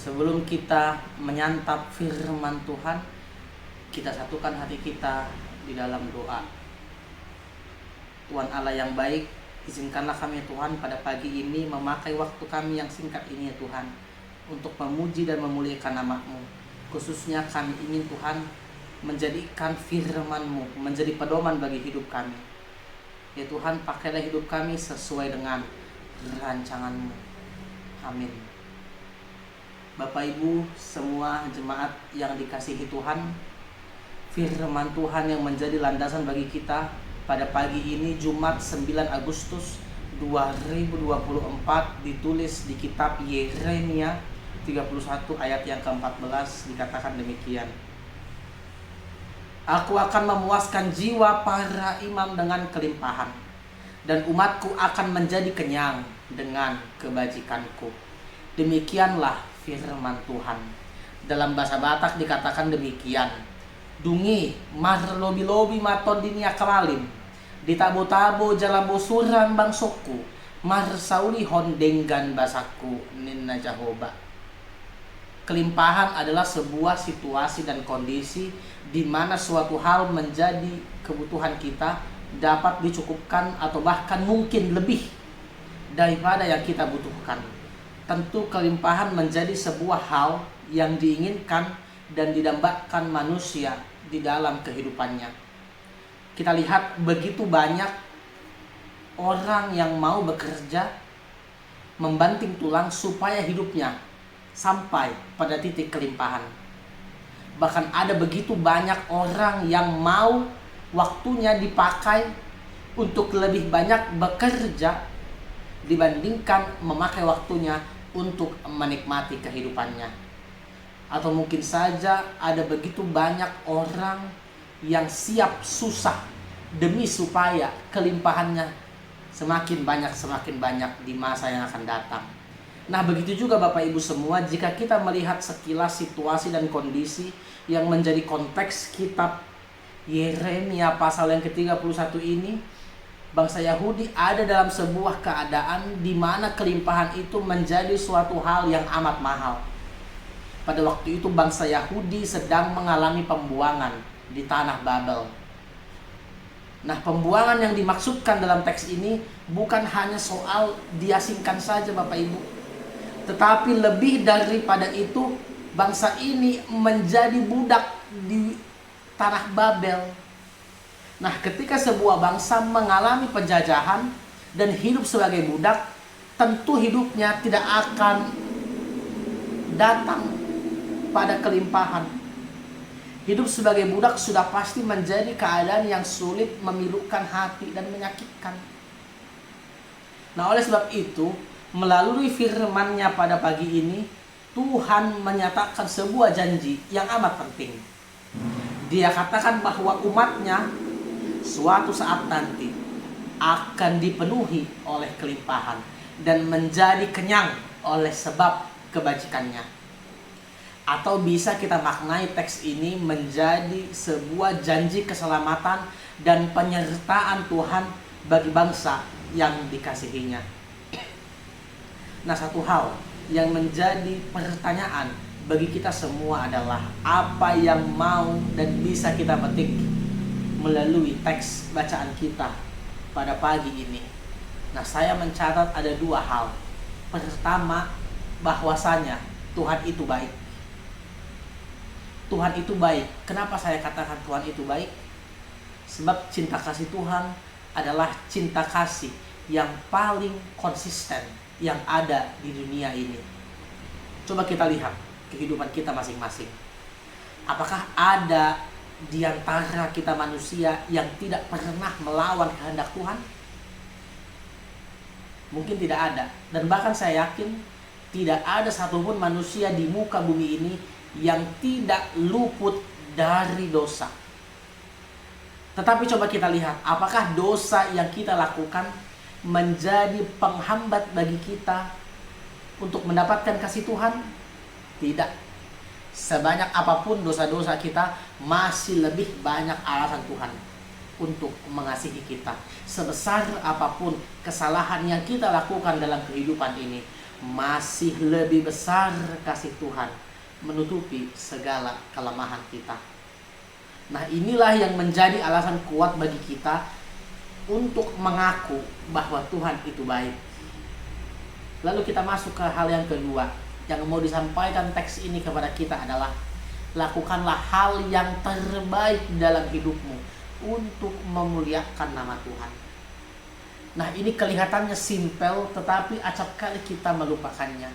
Sebelum kita menyantap firman Tuhan, kita satukan hati kita di dalam doa. Tuhan Allah yang baik, izinkanlah kami Tuhan pada pagi ini memakai waktu kami yang singkat ini ya Tuhan, untuk memuji dan memuliakan nama-Mu. Khususnya kami ingin Tuhan menjadikan firman-Mu menjadi pedoman bagi hidup kami. Ya Tuhan, pakailah hidup kami sesuai dengan rancangan-Mu. Amin. Bapak Ibu semua jemaat yang dikasihi Tuhan, firman Tuhan yang menjadi landasan bagi kita pada pagi ini Jumat 9 Agustus 2024 ditulis di kitab Yeremia 31 ayat yang ke-14, dikatakan demikian. Aku akan memuaskan jiwa para imam dengan kelimpahan, dan umatku akan menjadi kenyang dengan kebajikanku. Demikianlah firman Tuhan. Dalam bahasa Batak dikatakan demikian. Dungi mar lobi-lobi maton dinia kemalim, ditabo-tabo jalabo suran bangsoku, mar sauli hondenggan basaku ninna Jahoba. Kelimpahan adalah sebuah situasi dan kondisi di mana suatu hal menjadi kebutuhan kita dapat dicukupkan atau bahkan mungkin lebih daripada yang kita butuhkan. Tentu kelimpahan menjadi sebuah hal yang diinginkan dan didambakan manusia di dalam kehidupannya. Kita lihat begitu banyak orang yang mau bekerja, membanting tulang supaya hidupnya sampai pada titik kelimpahan. Bahkan ada begitu banyak orang yang mau waktunya dipakai untuk lebih banyak bekerja dibandingkan memakai waktunya untuk menikmati kehidupannya. Atau mungkin saja ada begitu banyak orang yang siap susah demi supaya kelimpahannya semakin banyak di masa yang akan datang. Nah, begitu juga Bapak Ibu semua, jika kita melihat sekilas situasi dan kondisi yang menjadi konteks kitab Yeremia pasal yang ke-31 ini, bangsa Yahudi ada dalam sebuah keadaan di mana kelimpahan itu menjadi suatu hal yang amat mahal. Pada waktu itu bangsa Yahudi sedang mengalami pembuangan di tanah Babel. Nah, pembuangan yang dimaksudkan dalam teks ini bukan hanya soal diasingkan saja Bapak Ibu, tetapi lebih daripada itu, bangsa ini menjadi budak di tanah Babel. Nah, ketika sebuah bangsa mengalami penjajahan dan hidup sebagai budak, tentu hidupnya tidak akan datang pada kelimpahan. Hidup sebagai budak sudah pasti menjadi keadaan yang sulit, memilukan hati dan menyakitkan. Nah, oleh sebab itu, melalui firman-Nya pada pagi ini, Tuhan menyatakan sebuah janji yang amat penting. Dia katakan bahwa umat-Nya suatu saat nanti akan dipenuhi oleh kelimpahan dan menjadi kenyang oleh sebab kebajikannya. Atau bisa kita maknai teks ini menjadi sebuah janji keselamatan dan penyertaan Tuhan bagi bangsa yang dikasihinya. Nah, satu hal yang menjadi pertanyaan bagi kita semua adalah apa yang mau dan bisa kita petik melalui teks bacaan kita pada pagi ini. Nah, saya mencatat ada dua hal. Pertama, bahwasanya Tuhan itu baik. Tuhan itu baik. Kenapa saya katakan Tuhan itu baik? Sebab cinta kasih Tuhan adalah cinta kasih yang paling konsisten yang ada di dunia ini. Coba kita lihat kehidupan kita masing-masing. Apakah ada di antara kita manusia yang tidak pernah melawan kehendak Tuhan? Mungkin tidak ada. Dan bahkan saya yakin tidak ada satupun manusia di muka bumi ini yang tidak luput dari dosa. Tetapi coba kita lihat, apakah dosa yang kita lakukan menjadi penghambat bagi kita untuk mendapatkan kasih Tuhan? Tidak. Sebanyak apapun dosa-dosa kita, masih lebih banyak alasan Tuhan untuk mengasihi kita. Sebesar apapun kesalahan yang kita lakukan dalam kehidupan ini, masih lebih besar kasih Tuhan menutupi segala kelemahan kita. Nah, inilah yang menjadi alasan kuat bagi kita untuk mengaku bahwa Tuhan itu baik. Lalu kita masuk ke hal yang kedua yang mau disampaikan teks ini kepada kita adalah lakukanlah hal yang terbaik dalam hidupmu untuk memuliakan nama Tuhan. Nah, ini kelihatannya simpel, tetapi acap kali kita melupakannya.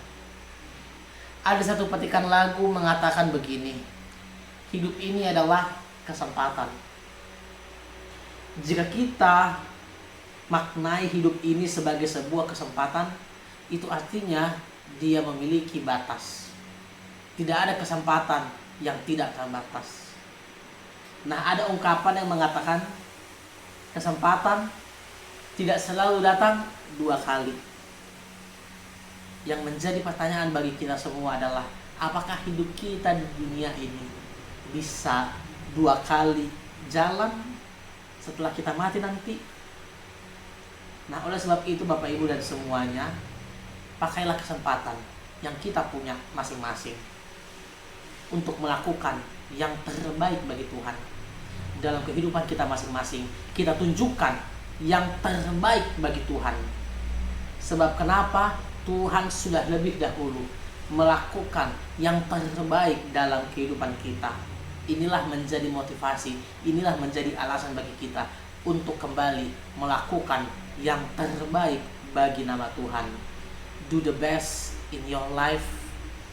Ada satu petikan lagu mengatakan begini, hidup ini adalah kesempatan. Jika kita maknai hidup ini sebagai sebuah kesempatan, itu artinya dia memiliki batas. Tidak ada kesempatan yang tidak terbatas. Nah, ada ungkapan yang mengatakan kesempatan tidak selalu datang 2 kali. Yang menjadi pertanyaan bagi kita semua adalah, apakah hidup kita di dunia ini bisa 2 kali jalan setelah kita mati nanti? Nah, oleh sebab itu Bapak Ibu dan semuanya, pakailah kesempatan yang kita punya masing-masing untuk melakukan yang terbaik bagi Tuhan. Dalam kehidupan kita masing-masing, kita tunjukkan yang terbaik bagi Tuhan. Sebab kenapa? Tuhan sudah lebih dahulu melakukan yang terbaik dalam kehidupan kita. Inilah menjadi motivasi, inilah menjadi alasan bagi kita untuk kembali melakukan yang terbaik bagi nama Tuhan. Do the best in your life.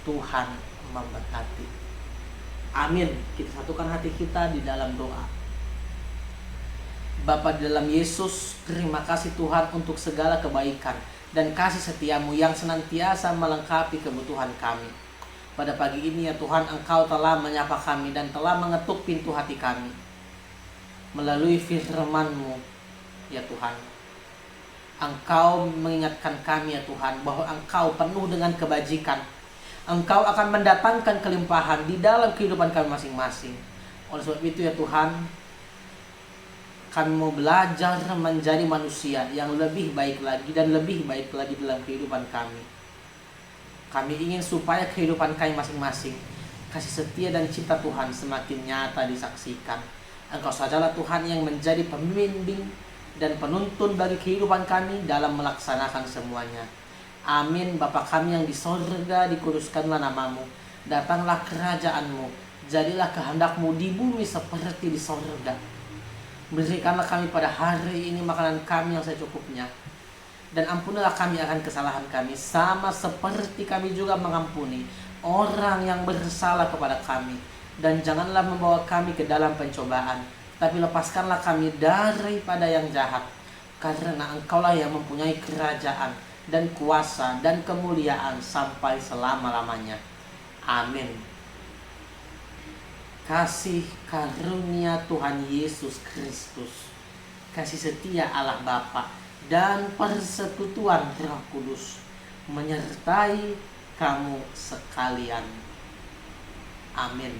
Tuhan memberkati. Amin. Kita satukan hati kita di dalam doa. Bapa di dalam Yesus, terima kasih Tuhan untuk segala kebaikan dan kasih setiamu yang senantiasa melengkapi kebutuhan kami. Pada pagi ini ya Tuhan, Engkau telah menyapa kami dan telah mengetuk pintu hati kami melalui firman-Mu ya Tuhan. Engkau mengingatkan kami ya Tuhan bahwa Engkau penuh dengan kebajikan. Engkau akan mendatangkan kelimpahan di dalam kehidupan kami masing-masing. Oleh sebab itu ya Tuhan, kami mau belajar menjadi manusia yang lebih baik lagi dan lebih baik lagi dalam kehidupan kami. Kami ingin supaya kehidupan kami masing-masing, kasih setia dan cinta Tuhan semakin nyata disaksikan. Engkau sajalah Tuhan yang menjadi pembimbing dan penuntun bagi kehidupan kami dalam melaksanakan semuanya. Amin. Bapa kami yang di sorga, dikuduskanlah namamu. Datanglah kerajaan-Mu. Jadilah kehendak-Mu di bumi seperti di sorga. Berikanlah kami pada hari ini makanan kami yang secukupnya. Dan ampunilah kami akan kesalahan kami, sama seperti kami juga mengampuni orang yang bersalah kepada kami. Dan janganlah membawa kami ke dalam pencobaan, tapi lepaskanlah kami daripada yang jahat. Karena Engkaulah yang mempunyai kerajaan dan kuasa dan kemuliaan sampai selama-lamanya. Amin. Kasih karunia Tuhan Yesus Kristus, kasih setia Allah Bapa, dan persekutuan Roh Kudus menyertai kamu sekalian. Amin.